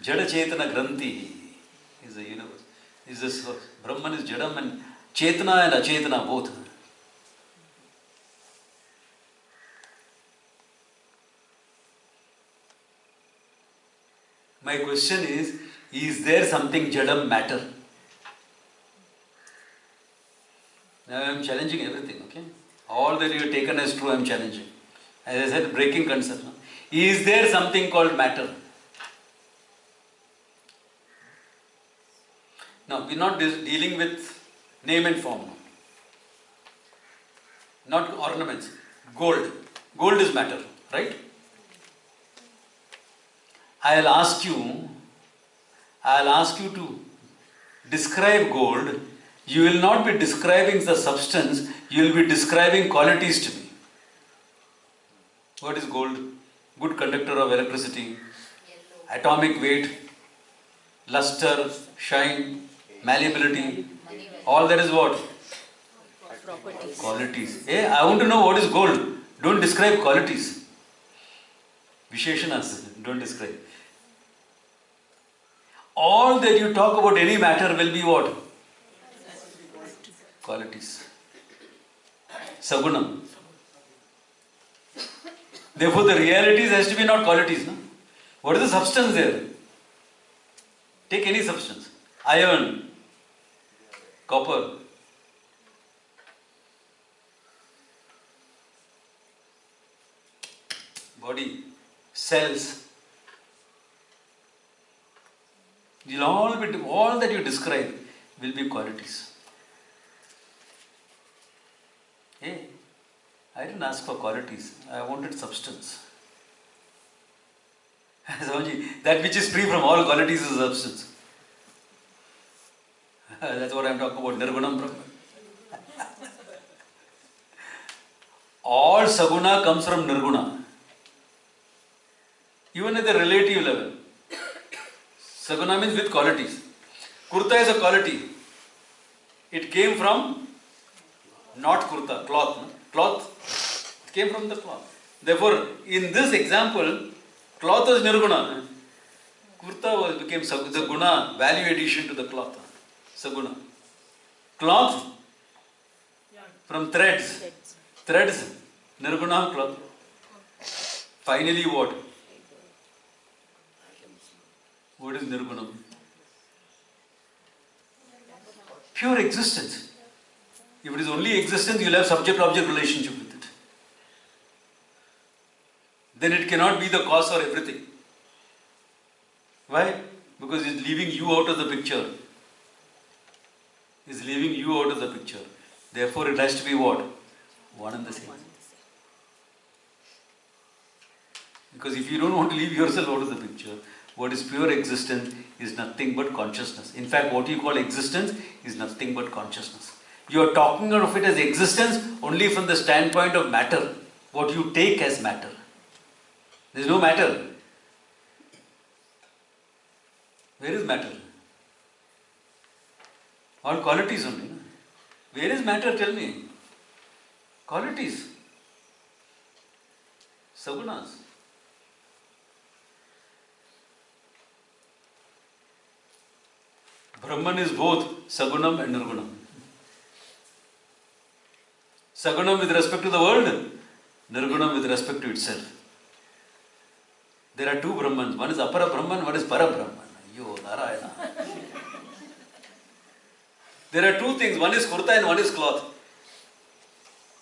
Speaker 1: Jada Chetana Granthi is the universe. Is the source. Brahman is Jadam and Chetana and Achetana both. My question is there something Jadam matter? Now I am challenging everything, okay? All that you have taken as true, I am challenging. As I said, breaking concept. No? Is there something called matter? Now, we are not dealing with name and form. Not ornaments. Gold. Gold is matter, right? I'll ask you to describe gold. You will not be describing the substance, you will be describing qualities to me. What is gold? Good conductor of electricity, atomic weight, luster, shine, malleability. All that is what?
Speaker 3: Properties.
Speaker 1: Qualities. I want to know what is gold. Don't describe qualities. Visheshanas, don't describe. All that you talk about any matter will be what? Qualities. Sagunam. Therefore, the realities has to be not qualities. No? What is the substance there? Take any substance. Iron, copper. Body, cells. All that you describe will be qualities. I didn't ask for qualities, I wanted substance. That which is free from all qualities is substance. That's what I am talking about, Nirgunam Brahman. All Saguna comes from Nirguna. Even at the relative level. Saguna means with qualities. Kurta is a quality. It came from not kurta, cloth. No? Cloth came from the cloth. Therefore, in this example, cloth was nirguna. Kurta became the guna, value addition to the cloth. Saguna. Cloth from threads. Threads, nirguna cloth. Finally what? What is nirgunam? Pure existence. If it is only existence, you will have subject-object relationship with it. Then it cannot be the cause for everything. Why? Because it is leaving you out of the picture. It is leaving you out of the picture. Therefore, it has to be what? One and the same. Because if you don't want to leave yourself out of the picture, what is pure existence is nothing but consciousness. In fact, what you call existence is nothing but consciousness. You are talking of it as existence only from the standpoint of matter, what you take as matter. There is no matter. Where is matter? All qualities only. No? Where is matter? Tell me. Qualities. Sagunas. Brahman is both Sagunam and Nirgunam. Sagunam with respect to the world, Nirgunam with respect to itself. There are two Brahmans. One is Apara Brahman, one is Para Brahman. Yo, Narayana. There are two things. One is kurta and one is cloth.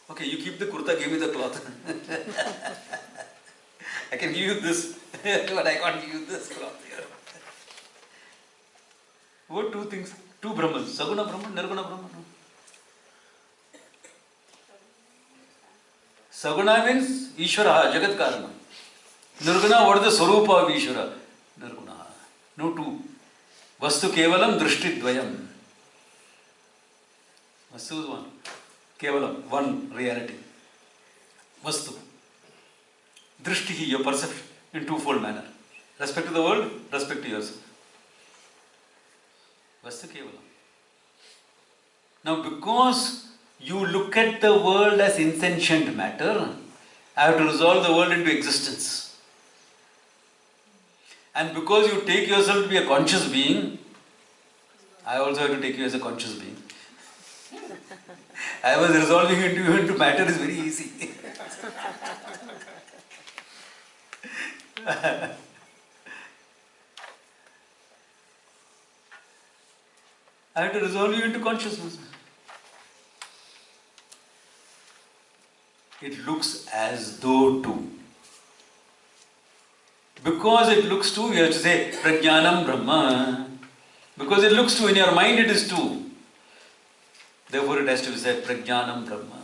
Speaker 1: Okay, you keep the kurta, give me the cloth. I can give you this, but I can't give you this cloth here. What two things? Two Brahmans. Saguna Brahman, Nirguna Brahman. Saguna means Ishvara, Jagat Karana. Nirguna, what is the Swarupa of Ishvara? Nirguna. No two. Vastu Kevalam Drishti Dvayam. Vastu is one. Kevalam, one reality. Vastu. Drishti, your perception in twofold manner. Respect to the world, respect to yourself. Vastu Kevalam. Now, because you look at the world as insentient matter, I have to resolve the world into existence. And because you take yourself to be a conscious being, I also have to take you as a conscious being. I was resolving into matter is very easy. I have to resolve you into consciousness. It looks as though two. Because it looks two, you have to say Prajnanam Brahma. Because it looks two, in your mind it is two. Therefore it has to be said Prajnanam Brahma.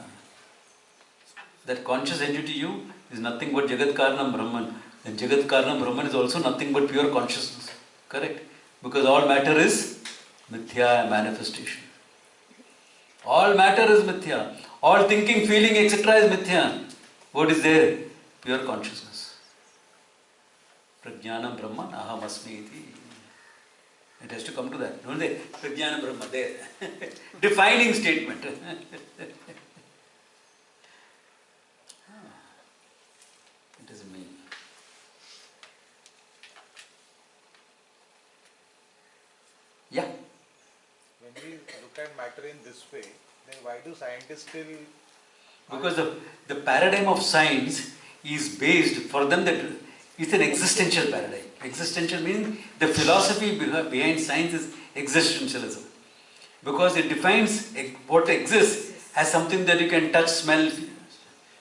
Speaker 1: That conscious entity you is nothing but Jagat Karanam Brahman. And Jagat Karanam Brahman is also nothing but pure consciousness. Correct? Because all matter is mithya manifestation. All matter is mithya. All thinking, feeling, etc. is mithya. What is there? Pure consciousness. Prajnanam Brahman aham asmi iti. It has to come to that. Don't they? Prajnanam Brahma, there. Defining statement. It is me. Yeah.
Speaker 4: When we look at matter in this way, then why do scientists still...
Speaker 1: Because the paradigm of science is based, for them, that it's an existential paradigm. Existential meaning the philosophy behind science is existentialism. Because it defines what exists as something that you can touch, smell.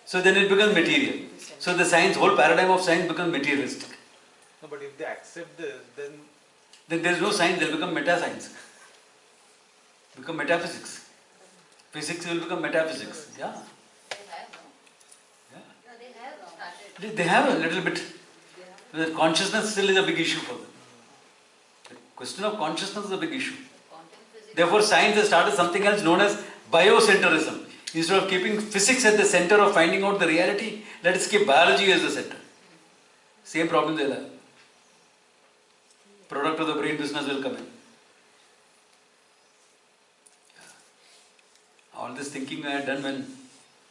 Speaker 1: So then it becomes material. So the science, whole paradigm of science becomes materialistic.
Speaker 4: No, but if they accept this, then
Speaker 1: Then there is no science, they will become meta-science. Become metaphysics. Physics will become metaphysics. Yeah. They have a little bit. The consciousness still is a big issue for them. The question of consciousness is a big issue. Therefore, science has started something else known as biocentrism. Instead of keeping physics at the center of finding out the reality, let us keep biology as the center. Same problem they'll have. Product of the brain business will come in. All this thinking I had done when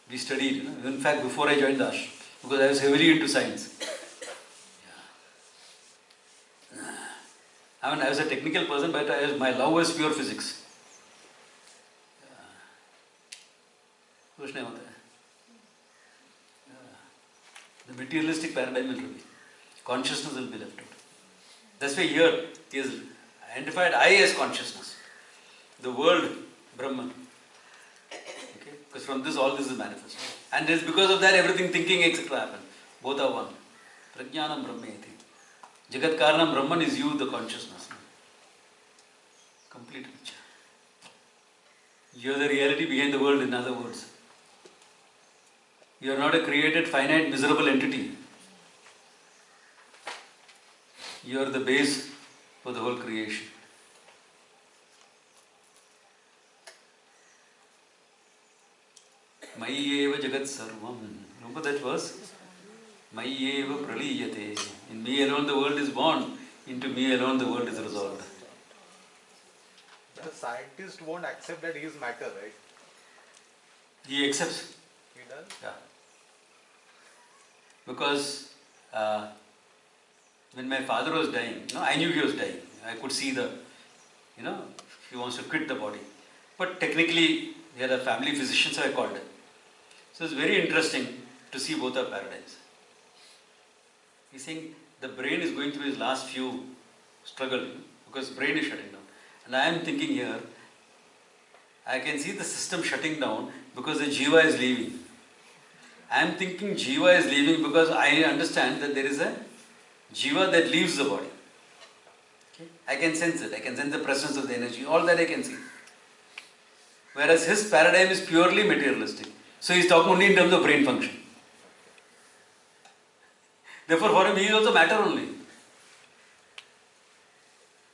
Speaker 1: we studied, you know, in fact before I joined the ashram, because I was heavily into science. I mean, I was a technical person, but my love was pure physics. कुछ नहीं होता है. The materialistic paradigm will remain. Consciousness will be left out. That's why here he has identified I as consciousness. The world, Brahman. Okay? Because from this all this is manifest. And it is because of that everything thinking etc. happen. Both are one. Prajnanam Brahmeti. Jagat Karanam Brahman is you, the consciousness. Complete picture. You are the reality behind the world, in other words. You are not a created, finite, miserable entity. You are the base for the whole creation. Mayyeva Jagat Sarvam. Remember that verse? Mayyeva Praliyate. In me alone the world is born. Into me alone the world is resolved.
Speaker 4: But the scientist won't accept that he is matter, right?
Speaker 1: He accepts.
Speaker 4: He does?
Speaker 1: Yeah. Because when my father was dying, I knew he was dying. I could see he wants to quit the body. But technically, he had a family physician, so I called him. So it's very interesting to see both our paradigms. He's saying the brain is going through his last few struggle because brain is shutting down. And I am thinking here, I can see the system shutting down because the jiva is leaving. I am thinking jiva is leaving because I understand that there is a jiva that leaves the body. Okay? I can sense it. I can sense the presence of the energy. All that I can see. Whereas his paradigm is purely materialistic. So he is talking only in terms of brain function. Therefore for him he is also matter only.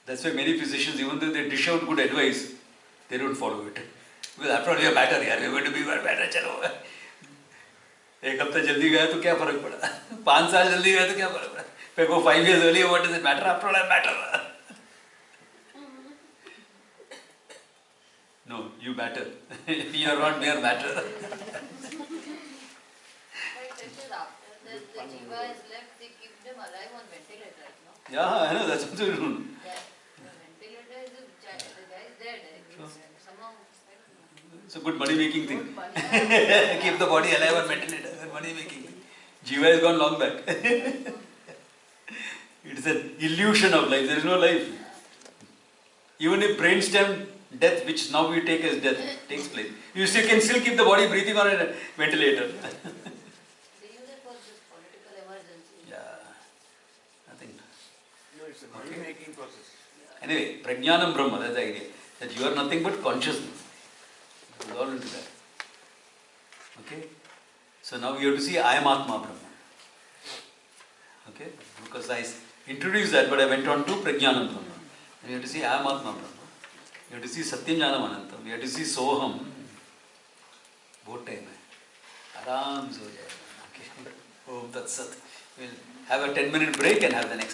Speaker 1: That's why many physicians, even though they dish out good advice, they don't follow it. Because after all, you are matter, we are going to be matter, chalo. एक हफ्ता जल्दी गया तो क्या फर्क पड़ा? 5 साल जल्दी गया तो क्या फर्क पड़ा? If I go 5 years earlier, what does it matter? After all, I matter. No, you matter. You are not mere matter.
Speaker 3: But it is after the jiva is left, they keep them alive on ventilators, no?
Speaker 1: Yeah, I know, that's what you do.
Speaker 3: Yeah. The ventilator is the guy is dead. Somehow.
Speaker 1: It's a good money making thing.
Speaker 3: Good money.
Speaker 1: Keep the body alive on ventilator. Money making. Jiva has gone long back. It is an illusion of life. There is no life. Even if brainstem death, which now we take as death, takes place, you can still keep the body breathing on a ventilator.
Speaker 3: They use it for this political emergency.
Speaker 1: Yeah, nothing.
Speaker 5: No, it's a money-making process.
Speaker 1: Anyway, Prajnanam Brahma, that's the idea. That you are nothing but consciousness. It is all into that. Okay? So now you have to see I am Atma Brahma. Okay? Because I introduced that, but I went on to Prajnanam Brahma. And you have to see I am Atma Brahma. You have to see Satyam Jnanam Anantam. You have to see Soham. बहुत time है आराम से हो जाएगा. Okay. Om Tat Sat. We'll have a 10-minute break and have the next